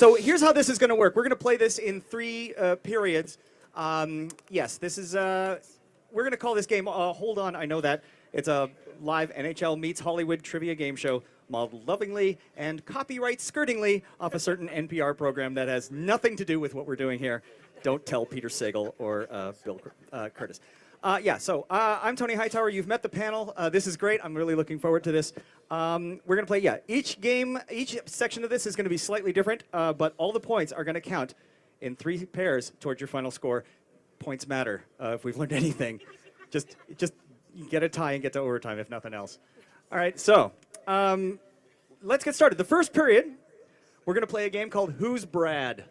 So here's how this is going to work. We're going to play this in 3 periods. Yes, this is. We're going to call this game. Hold on, I know that it's a live NHL meets Hollywood trivia game show, modeled lovingly and copyright skirtingly off a certain NPR program that has nothing to do with what we're doing here. Don't tell Peter Sagal or Bill Curtis. So I'm Tony Hightower. You've met the panel. This is great. I'm really looking forward to this. We're going to play, each section of this is going to be slightly different, but all the points are going to count in 3 pairs towards your final score. Points matter. If we've learned anything, just get a tie and get to overtime, if nothing else. All right, so let's get started. The first period, we're going to play a game called Who's Brad?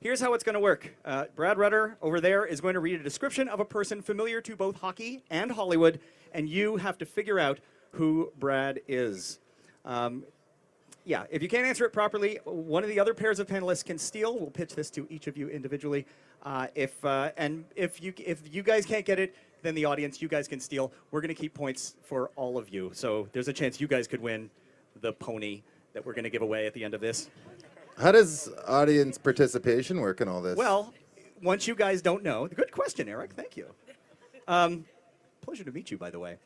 Here's how it's going to work. Brad Rutter over there is going to read a description of a person familiar to both hockey and Hollywood, and you have to figure out who Brad is. If you can't answer it properly, one of the other pairs of panelists can steal. We'll pitch this to each of you individually. If you guys can't get it, then the audience, you guys can steal. We're going to keep points for all of you. So there's a chance you guys could win the pony that we're going to give away at the end of this. How does audience participation work in all this? Well, once you guys don't know, good question, Eric. Thank you. Pleasure to meet you, by the way.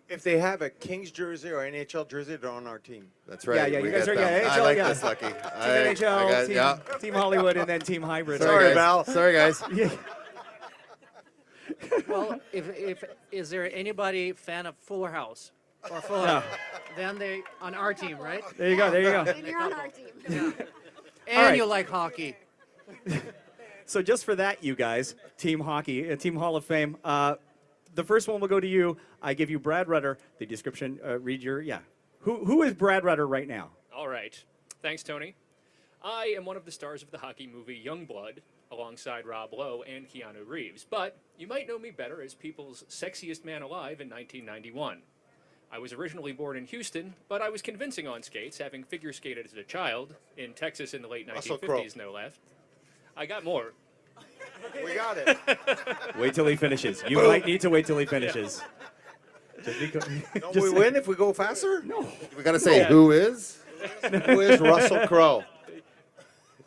If they have a Kings jersey or NHL jersey, they're on our team. That's right. Yeah, you guys are NHL. NHL. I like this, Lucky. Team NHL, team Holiwood, and then Team Hybrid. Sorry, Val. Sorry, guys. Well, if is there anybody fan of Fuller House or Fuller? Then they on our team, right? There you go. There you go. And you're on our team. Yeah. And right. you like hockey. So just for that, you guys, Team Hockey, Team Hall of Fame. The first one will go to you. I give you Brad Rutter. The description. Read your Who is Brad Rutter right now? All right. Thanks, Tony. I am one of the stars of the hockey movie Youngblood, alongside Rob Lowe and Keanu Reeves. But you might know me better as People's Sexiest Man Alive in 1991. I was originally born in Houston, but I was convincing on skates, having figure skated as a child, in Texas in the late 1950s, no less. I got more. We got it. Wait till he finishes. You might need to wait till he finishes. Don't we win if we go faster? No. We got to say who is? Who is Russell Crowe?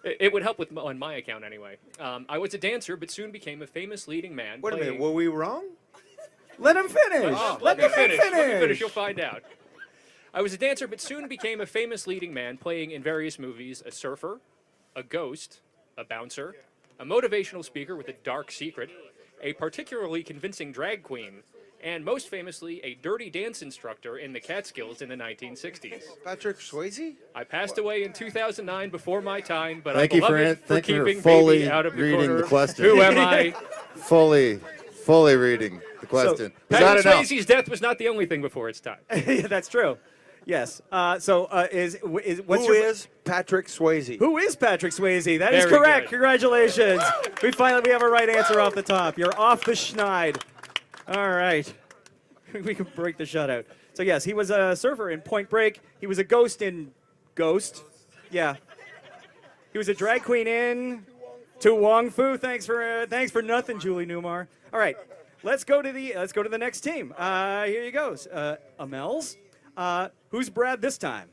It would help on my account anyway. I was a dancer, but soon became a famous leading man. Wait a minute, were we wrong? Let him finish. Let me finish. Let me finish. You'll find out. I was a dancer, but soon became a famous leading man, playing in various movies: a surfer, a ghost, a bouncer, a motivational speaker with a dark secret, a particularly convincing drag queen, and most famously, a dirty dance instructor in the Catskills in the 1960s. Patrick Swayze? I passed away in 2009 before my time, but Thank I'm you for beloved for thank you for keeping fully baby out of the reading corner. the question. Who am I? Fully reading the question. Patrick Swayze's death was not the only thing before its time. Yeah, that's true. Yes. What's Who is Patrick Swayze? Who is Patrick Swayze? That is Very correct. good. Congratulations. We have a right answer off the top. You're off the schneid. All right. We can break the shutout. So yes, he was a surfer in Point Break. He was a ghost in Ghost. Yeah. He was a drag queen in To Wong Fu. Thanks for nothing, Julie Newmar. All right. Let's go to the next team. Here you goes. Amell's. Who's Brad this time?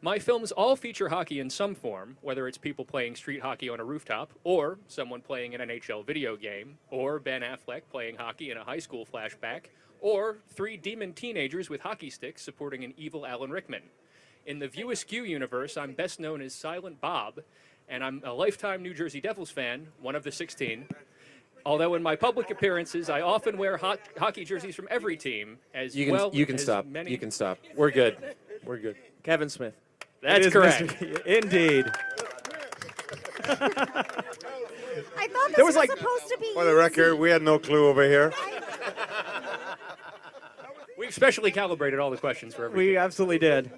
My films all feature hockey in some form, whether it's people playing street hockey on a rooftop, or someone playing an NHL video game, or Ben Affleck playing hockey in a high school flashback, or 3 demon teenagers with hockey sticks supporting an evil Alan Rickman. In the View Askew universe, I'm best known as Silent Bob, and I'm a lifetime New Jersey Devils fan, one of the 16. Although in my public appearances, I often wear hockey jerseys from every team, You can stop. many... You can stop. We're good. We're good. Kevin Smith. That's correct. Indeed. I thought this There was was like- supposed to be For the record, we had no clue over here. We've specially calibrated all the questions for everything. We absolutely did.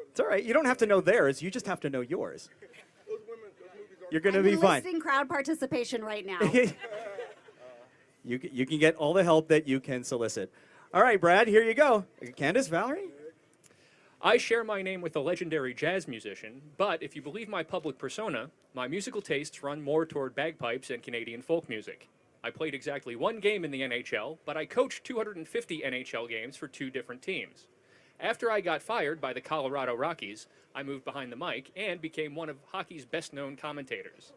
It's all right. You don't have to know theirs. You just have to know yours. You're going to be fine. enlisting crowd participation right now. You can get all the help that you can solicit. All right, Brad, here you go. Candace, Valerie? I share my name with a legendary jazz musician, but if you believe my public persona, my musical tastes run more toward bagpipes and Canadian folk music. I played exactly 1 game in the NHL, but I coached 250 NHL games for 2 different teams. After I got fired by the Colorado Rockies, I moved behind the mic and became one of hockey's best-known commentators.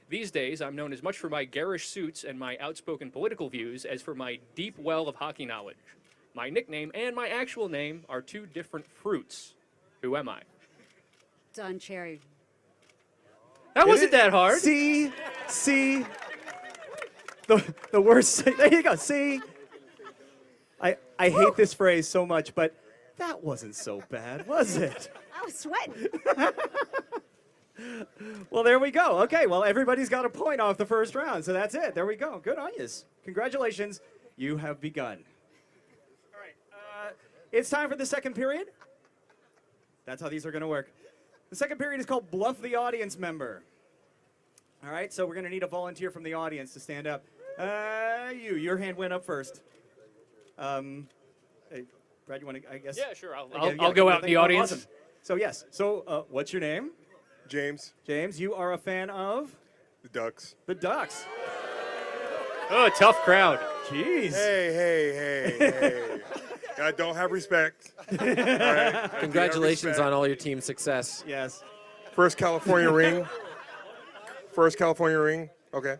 These days, I'm known as much for my garish suits and my outspoken political views as for my deep well of hockey knowledge. My nickname and my actual name are two different fruits. Who am I? Done, Cherry. That wasn't that hard. See, the worst. There you go. See, I hate this phrase so much, but that wasn't so bad, was it? I was sweating. Well, there we go. Okay, well, everybody's got a point off the first round, so that's it. There we go. Good on yous. Congratulations. You have begun. All right, it's time for the second period. That's how these are going to work. The second period is called Bluff the Audience Member. All right, so we're going to need a volunteer from the audience to stand up. Your hand went up first. Hey, Brad, you want to, I guess? Yeah, sure. I'll Yeah, go out in the audience. Awesome. So, yes. So, what's your name? James, James, you are a fan of the Ducks. the Ducks. Oh, tough crowd. Jeez. Hey. I don't have respect. All right, I do have Congratulations respect. on all your team's success. Yes. First California ring. First California ring. Okay.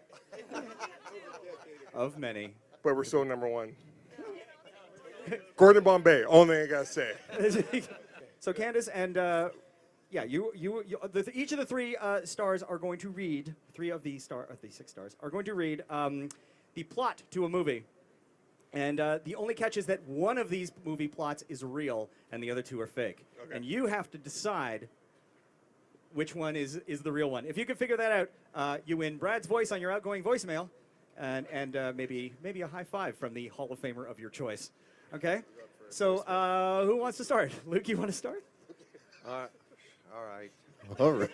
Of many. But we're still number one. Gordon Bombay. Only I gotta say. So, Candace and each of the three stars are going to read. Three of the 6 stars are going to read the plot to a movie. And the only catch is that one of these movie plots is real and the other two are fake. Okay. And you have to decide which one is the real one. If you can figure that out, you win Brad's voice on your outgoing voicemail and maybe a high five from the Hall of Famer of your choice. Okay? So who wants to start? Luke, you want to start? All right. All right.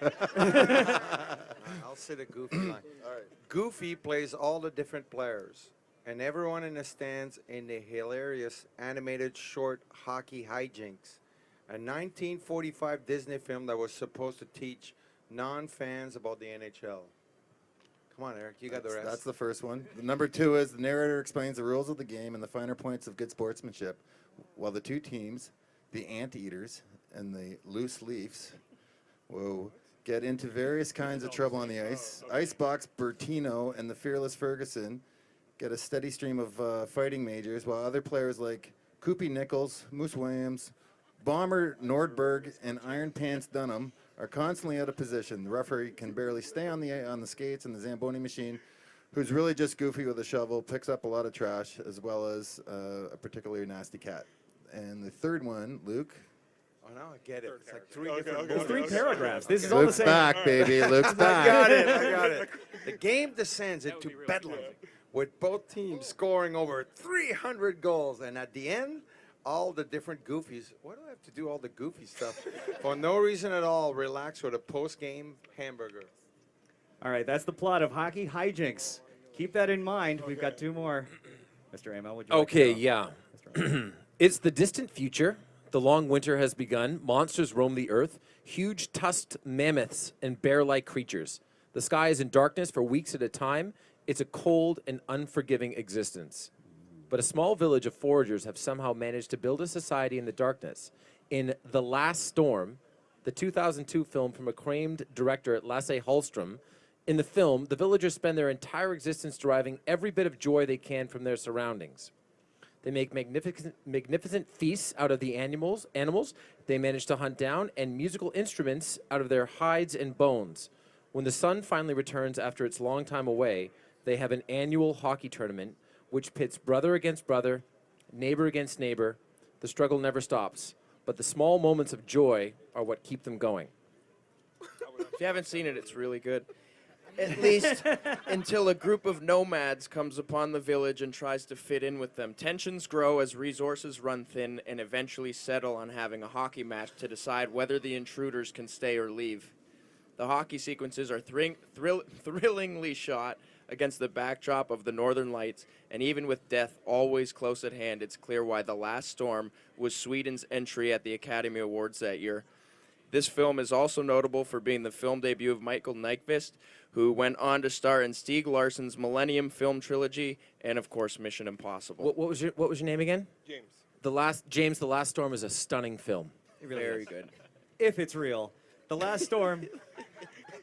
I'll say the Goofy line. All right. Goofy plays all the different players, and everyone in the stands in the hilarious animated short Hockey Hijinks, a 1945 Disney film that was supposed to teach non-fans about the NHL. Come on, Eric, you got the rest. That's the first one. Number 2 is the narrator explains the rules of the game and the finer points of good sportsmanship, while the two teams, the Anteaters and the Loose Leafs, get into various kinds of trouble on the ice. Icebox Bertino and the Fearless Ferguson get a steady stream of fighting majors, while other players like Koopy Nichols, Moose Williams, Bomber Nordberg, and Iron Pants Dunham are constantly out of position. The referee can barely stay on the skates, and the Zamboni machine, who's really just Goofy with a shovel, picks up a lot of trash, as well as a particularly nasty cat. And the third one, Luke. Oh, now I get it. It's like three Okay, different okay, There's movies. 3 paragraphs. This is all the Luke's same. back, baby. Luke's I back. got it. The game descends That would into be really bedlam, cool. with both teams scoring over 300 goals. And at the end, all the different Goofies. Why do I have to do all the Goofy stuff? For no reason at all, relax with a post-game hamburger. All right, that's the plot of Hockey Hijinks. Keep that in mind. We've got 2 more. Mr. Amell, would you like to Okay, go? yeah. Mr. Amell. It's the distant future. The long winter has begun. Monsters roam the earth. Huge tusked mammoths and bear-like creatures. The sky is in darkness for weeks at a time. It's a cold and unforgiving existence. But a small village of foragers have somehow managed to build a society in the darkness. In The Last Storm, the 2002 film from acclaimed director Lasse Hallström, in the film, the villagers spend their entire existence deriving every bit of joy they can from their surroundings. They make magnificent feasts out of the animals. They manage to hunt down and musical instruments out of their hides and bones. When the sun finally returns after its long time away, they have an annual hockey tournament which pits brother against brother, neighbor against neighbor. The struggle never stops, but the small moments of joy are what keep them going. If you haven't seen it, it's really good. At least until a group of nomads comes upon the village and tries to fit in with them. Tensions grow as resources run thin and eventually settle on having a hockey match to decide whether the intruders can stay or leave. The hockey sequences are thrillingly shot against the backdrop of the Northern Lights, and even with death always close at hand, it's clear why The Last Storm was Sweden's entry at the Academy Awards that year. This film is also notable for being the film debut of Michael Nyqvist, who went on to star in Stieg Larsson's Millennium film trilogy and, of course, Mission Impossible. What was your name again? James. The Last Storm is a stunning film. Very good. If it's real. The Last Storm,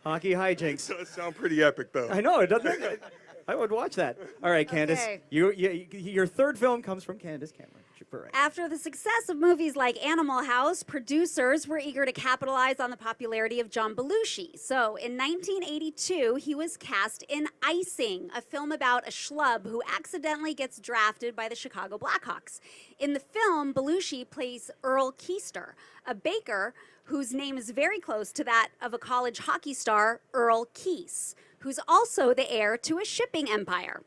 hockey hijinks. Does sound pretty epic, though. I know, it doesn't. I would watch that. All right, Candace. Okay. Your third film comes from Candace Cameron. Right. After the success of movies like Animal House, producers were eager to capitalize on the popularity of John Belushi. So in 1982, he was cast in Icing, a film about a schlub who accidentally gets drafted by the Chicago Blackhawks. In the film, Belushi plays Earl Keister, a baker whose name is very close to that of a college hockey star, Earl Keese, who's also the heir to a shipping empire.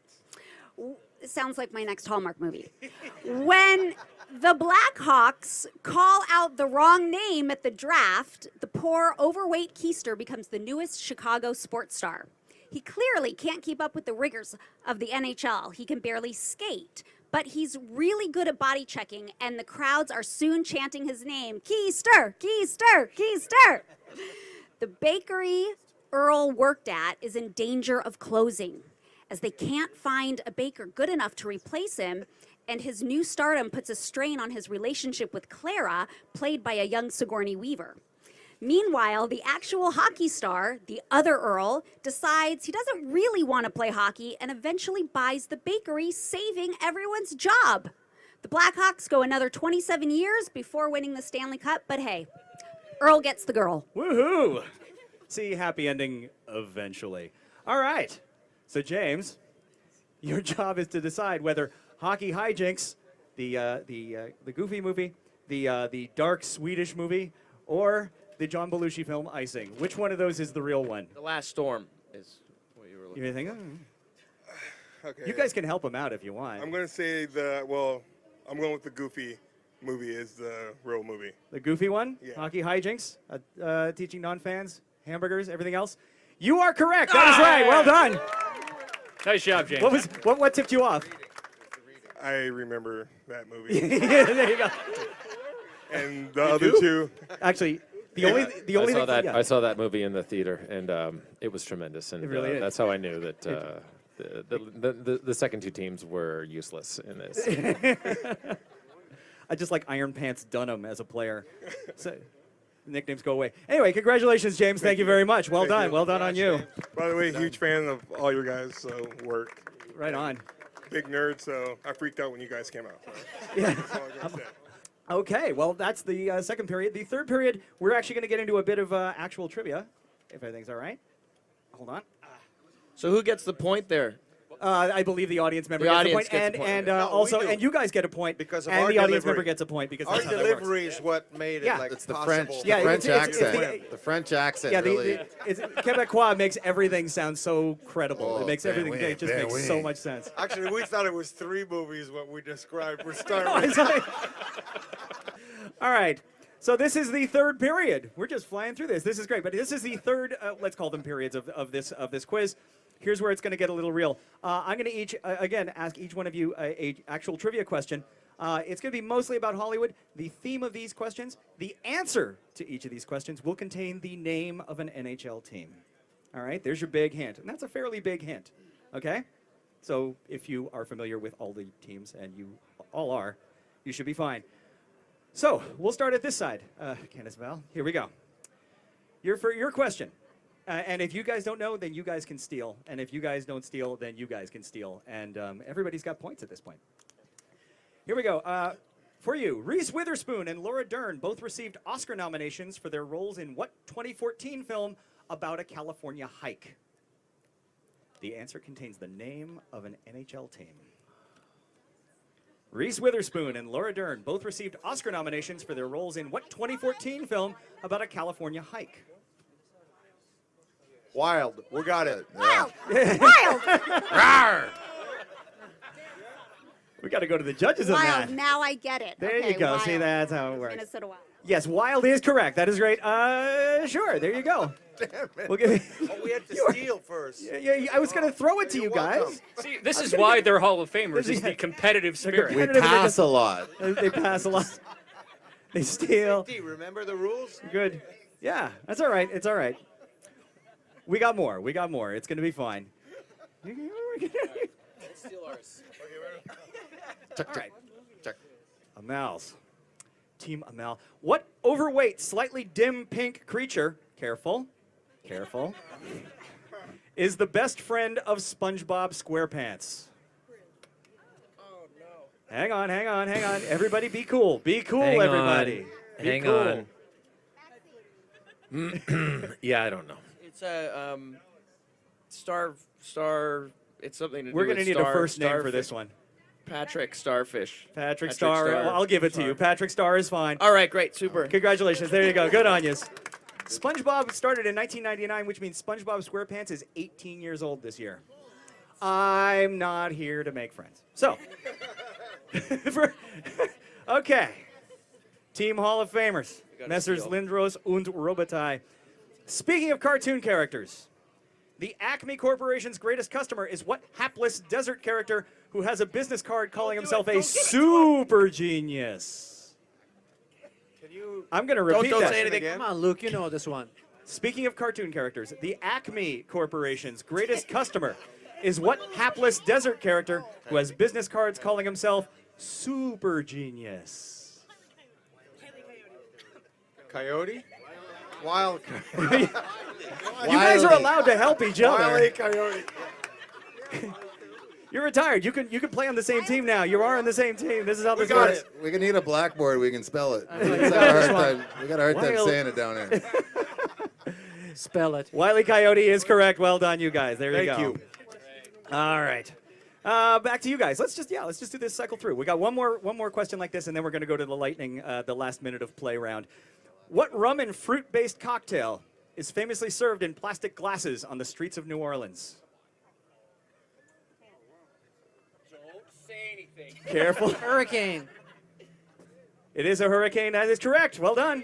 It sounds like my next Hallmark movie. When the Blackhawks call out the wrong name at the draft, the poor, overweight Keister becomes the newest Chicago sports star. He clearly can't keep up with the rigors of the NHL. He can barely skate, but he's really good at body checking, and the crowds are soon chanting his name, Keister, Keister, Keister. The bakery Earl worked at is in danger of closing, as they can't find a baker good enough to replace him, and his new stardom puts a strain on his relationship with Clara, played by a young Sigourney Weaver. Meanwhile, the actual hockey star, the other Earl, decides he doesn't really want to play hockey and eventually buys the bakery, saving everyone's job. The Blackhawks go another 27 years before winning the Stanley Cup, but hey, Earl gets the girl. Woohoo! See, happy ending eventually. All right. So, James, your job is to decide whether Hockey Hijinks, the Goofy movie, the dark Swedish movie, or the John Belushi film Icing. Which one of those is the real one? The Last Storm is what you were looking You think? Okay. You guys can help him out if you want. I'm going to say I'm going with the Goofy movie is the real movie. The Goofy one? Yeah. Hockey Hijinks, teaching non-fans, hamburgers, everything else. You are correct. That is right. Well done. Nice job, James. What tipped you off? I remember that movie. Yeah, there you go. And the other two. Actually, the only I saw thing, that. yeah. I saw that movie in the theater, and it was tremendous. And It really is. that's how I knew that the second two teams were useless in this. I just like Iron Pants Dunham as a player. So, nicknames go away. Anyway, congratulations, James. Thank you very much. Well done. Well done on you. By the way, huge fan of all your guys' work. Right on. Big nerd, so I freaked out when you guys came out. Yeah. That's all I gotta say. Okay, well, that's the second period. The third period, we're actually going to get into a bit of actual trivia, if everything's all right. Hold on. So who gets the point there? I believe the audience member The gets audience a point, gets a point. and No, we also, do. and you guys get a point, Because of and our the audience delivery. member gets a point because Our that's how that works. delivery is what made it Yeah. like It's the possible. French, Yeah, the French it's accent. The French accent Yeah, really. it's Quebecois makes everything sound so credible. Oh, It makes ben everything. oui, It just ben makes oui. so much sense. Actually, we thought it was 3 movies what we described. We're No, starting it's like- All right. So this is the third period. We're just flying through this. This is great. But this is the third, let's call them periods of this quiz. Here's where it's going to get a little real. I'm going to again ask each one of you a actual trivia question. It's going to be mostly about Hollywood. The theme of these questions, the answer to each of these questions will contain the name of an NHL team. All right, there's your big hint. And that's a fairly big hint. Okay? So if you are familiar with all the teams, and you all are, you should be fine. So we'll start at this side. Candace Val, here we go. For your question. And if you guys don't know, then you guys can steal. And if you guys don't steal, then you guys can steal. And everybody's got points at this point. Here we go. For you, Reese Witherspoon and Laura Dern both received Oscar nominations for their roles in what 2014 film about a California hike? The answer contains the name of an NHL team. Reese Witherspoon and Laura Dern both received Oscar nominations for their roles in what 2014 film about a California hike? Wild. We got it. Wild! Wild! We got to go to the judges on Wild. that. Now I get it. There Okay, you go. Wild. See, that's how it works. Minnesota Wild. Yes, Wild is correct. That is great. Sure, there you go. Damn it. We'll give Oh, we had to steal first. Yeah, I was going to throw it to you You're guys. welcome. See, this is why they're Hall of Famers, is Yeah. the competitive spirit. We competitive pass a lot. They pass a lot. They steal. Hey, remember the rules? Good. Yeah, that's all right. It's all right. We got more. We got more. It's going to be fine. Steal ours. All right. Check. I'm Amel's. Team Amell. What overweight, slightly dim pink creature, careful, is the best friend of SpongeBob SquarePants? Oh no. Hang on. Everybody be cool. Be cool, Hang everybody. on. Be Hang cool. on. Yeah, I don't know. It's a star. It's something to We're do going to with need a first name for starfish. this one. Patrick Starfish. Patrick Star. I'll give it to you. Patrick Star is fine. All right, great, super. Congratulations. There you go. Good on you. SpongeBob started in 1999, which means SpongeBob SquarePants is 18 years old this year. I'm not here to make friends. So, okay. Team Hall of Famers, gotta Messrs. steal. Lindros und Robitaille. Speaking of cartoon characters, the Acme Corporation's greatest customer is what hapless desert character who has a business card calling himself a super genius? I'm going to repeat don't that. say anything. Again? Come on, Luke, you know this one. Speaking of cartoon characters, the Acme Corporation's greatest customer is what hapless desert character who has business cards calling himself super genius? Coyote? Wild Coyote. You guys are allowed to help each other. Wile Coyote. You're retired. You can play on the same team now. You are on the same team. This is how this got works. it. We can need a blackboard. We can spell it. you We got this one. got a hard time Wild- saying it down here. Spell it. Wile E. Coyote is correct. Well done, you guys. There you go. Thank you. All right. Back to you guys. Let's just do this cycle through. We got one more question like this, and then we're going to go to the lightning, the last minute of play round. What rum and fruit-based cocktail is famously served in plastic glasses on the streets of New Orleans? Don't say anything. Careful. Hurricane. It is a hurricane. That is correct. Well done.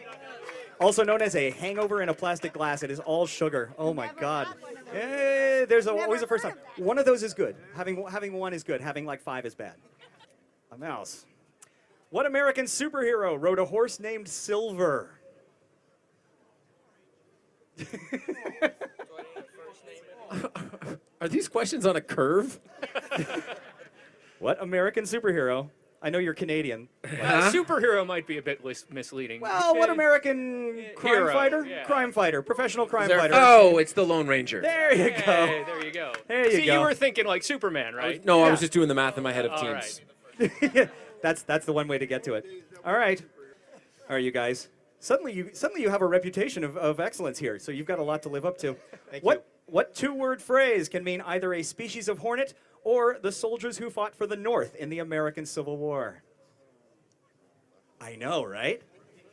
Also known as a hangover in a plastic glass. It is all sugar. Oh my God. There's always a first time. One of those is good. Having one is good. Having like 5 is bad. A mouse. What American superhero rode a horse named Silver? Are these questions on a curve? What American superhero? I know you're Canadian. Superhero might be a bit misleading. Well, what American crime Hero, fighter? yeah. Crime fighter. Professional crime There- fighter. oh, it's the Lone Ranger. There you Hey, go. there you go. There you See, go. you were thinking like Superman, right? No, I Yeah. was just doing the math in my head of All teams. right. That's the one way to get to it. All right, you guys. Suddenly you have a reputation of excellence here. So you've got a lot to live up to. What two-word phrase can mean either a species of hornet or the soldiers who fought for the North in the American Civil War? I know, right?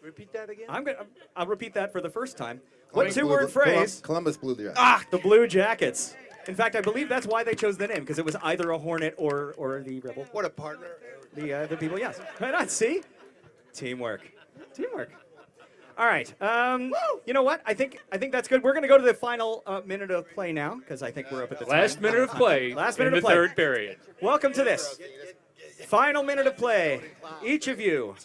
Repeat that again. I'll repeat that for the first time. What two-word phrase? Columbus Blue Jackets. The Blue Jackets. In fact, I believe that's why they chose the name, because it was either a hornet or the rebel. What a partner. The people, yes. Right on, see? Teamwork. All right. You know what? I think that's good. We're going to go to the final minute of play now, because I think we're up at the Last time. minute of play. Last minute in of the play. third period. Welcome to this. Final minute of play. Each of you.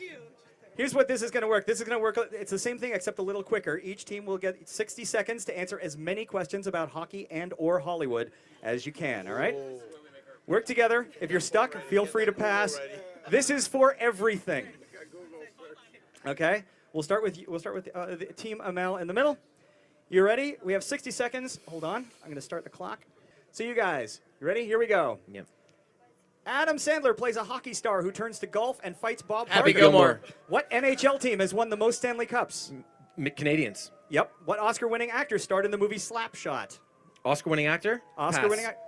Here's what this is going to work. This is going to work. It's the same thing except a little quicker. Each team will get 60 seconds to answer as many questions about hockey and or Hollywood as you can, all right? Work together. If you're stuck, feel free to pass. This is for everything. Okay? We'll start with the Team Amell in the middle. You ready? We have 60 seconds. Hold on. I'm going to start the clock. So you guys, you ready? Here we go. Yep. Adam Sandler plays a hockey star who turns to golf and fights Bob Happy Barker. Gilmore. What NHL team has won the most Stanley Cups? Canadians. Yep. What Oscar-winning actor starred in the movie Slapshot? Oscar-winning actor? Oscar-winning Pass. actor.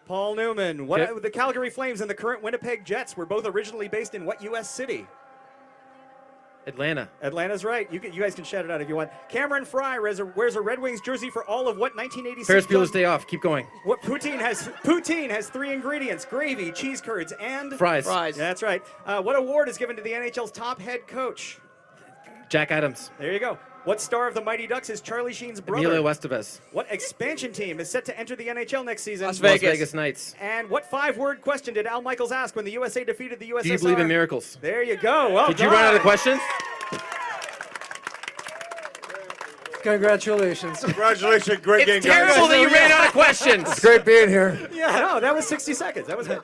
Paul Newman. Okay. The Calgary Flames and the current Winnipeg Jets were both originally based in what U.S. city? Atlanta. Atlanta's right. You guys can shout it out if you want. Cameron Fry wears a Red Wings jersey for all of what 1986? Ferris Bueller's Day Off. Keep going. What poutine has 3 ingredients: gravy, cheese curds, and Fries. Fries. That's right. What award is given to the NHL's top head coach? Jack Adams. There you go. What star of the Mighty Ducks is Charlie Sheen's brother? Emilio Estevez. What expansion team is set to enter the NHL next season? Las Las Vegas. Vegas Knights. And what 5-word question did Al Michaels ask when the USA defeated the USSR? Do you believe in miracles? There you go. Well Did you run out of questions? Congratulations. Congratulations, great game, It's guys. terrible that you ran out of questions. It's great being here. Yeah, no, that was 60 seconds. That was good.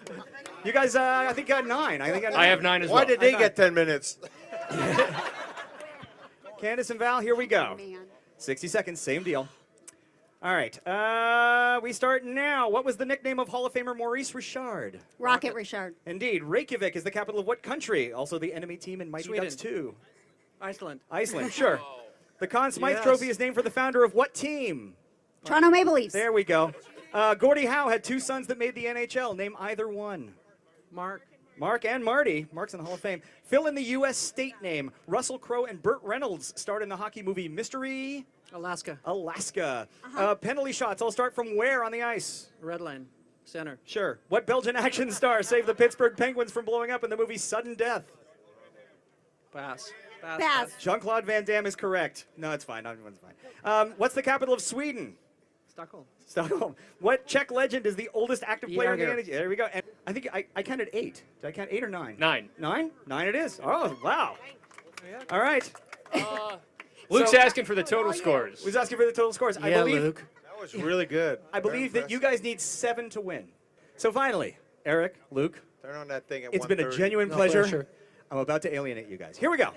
You guys, I think got 9. I think got 9. I have 9 as Why well. did they get 10 minutes? Candace and Val, here we go. Man. 60 seconds, same deal. All right, we start now. What was the nickname of Hall of Famer Maurice Richard? Rocket Richard. Indeed. Reykjavik is the capital of what country? Also the enemy team in Mighty Sweden. Ducks 2. Iceland. Iceland, sure. The Conn Smythe Yes. Trophy is named for the founder of what team? Toronto Maple Leafs. There we go. Gordie Howe had 2 sons that made the NHL. Name either one. Mark. Mark and Marty. Mark's in the Hall of Fame. Fill in the U.S. state name. Russell Crowe and Burt Reynolds starred in the hockey movie Mystery Alaska. Alaska. Penalty shots all start from where on the ice? Red line. Center. Sure. What Belgian action star saved the Pittsburgh Penguins from blowing up in the movie Sudden Death? Pass. Pass. Jean-Claude Van Damme is correct. No, it's fine. Everyone's fine. What's the capital of Sweden? Stockholm. Stockholm. What Czech legend is the oldest active player in the Jager. NHL? There we go. And I think I counted 8. Did I count 8 or 9? 9. 9? 9 it is. Oh, wow. All right. Luke's So- asking for the total scores. Who's asking for the total scores? I Yeah, believe, Luke. That was really good. I believe that you guys need 7 to win. So finally, Eric, Luke, Turn on that thing at it's been a 1:30. genuine No pleasure. pressure. I'm about to alienate you guys. Here we go.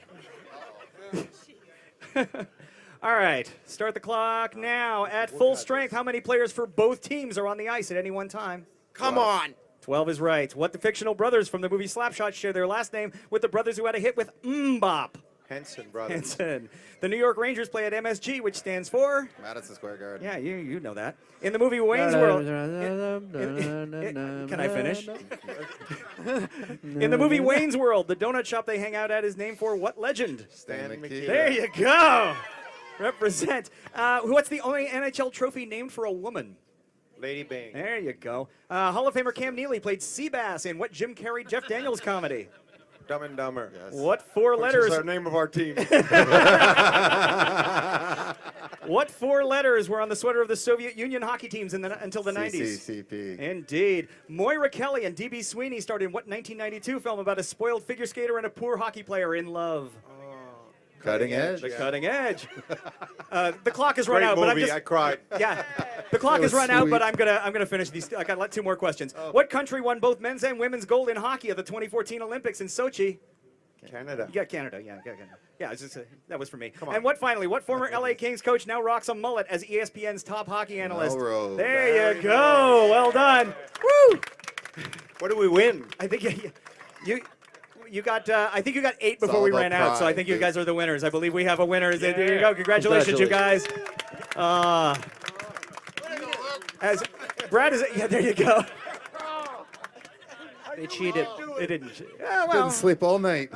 All right, start the clock now. At full strength, how many players for both teams are on the ice at any one time? Come on. 12 is right. What the fictional brothers from the movie Slapshot share their last name with the brothers who had a hit with Mbop? Henson brothers. Henson. The New York Rangers play at MSG, which stands for? Madison Square Garden. Yeah, you know that. In the movie Wayne's World. Can I finish? In the movie Wayne's World, the donut shop they hang out at is named for what legend? Stan Stan McKee. There you go. Represent. What's the only NHL trophy named for a woman? Lady Bang. There you go. Hall of Famer Cam Neely played Seabass in what Jim Carrey, Jeff Daniels comedy? Dumb and Dumber. What 4 Which letters? is our name of our team. What 4 letters were on the sweater of the Soviet Union hockey teams until the 90s? CCCP. Indeed. Moira Kelly and D.B. Sweeney starred in what 1992 film about a spoiled figure skater and a poor hockey player in love? Cutting Edge. The Cutting Edge. The clock has run Great out, but I'm movie. just I cried. yeah. The clock It has was run out, sweet. but I'm gonna finish these. I got 2 more questions. What country won both men's and women's gold in hockey at the 2014 Olympics in Sochi? Canada. You got Canada. Yeah, Canada. Yeah, it's just, that was for me. on. And what former LA Kings coach now rocks a mullet as ESPN's top hockey analyst? Melrose. There you go. Well done. Woo! What do we win? I think you got. I think you got 8 before all we about ran out. So I pride, think you dude. guys are the winners. I believe we have a winner. There you go. Congratulations, you guys. As Brad is. Yeah, there you go. They cheated. They didn't. Yeah, well. Didn't sleep all night.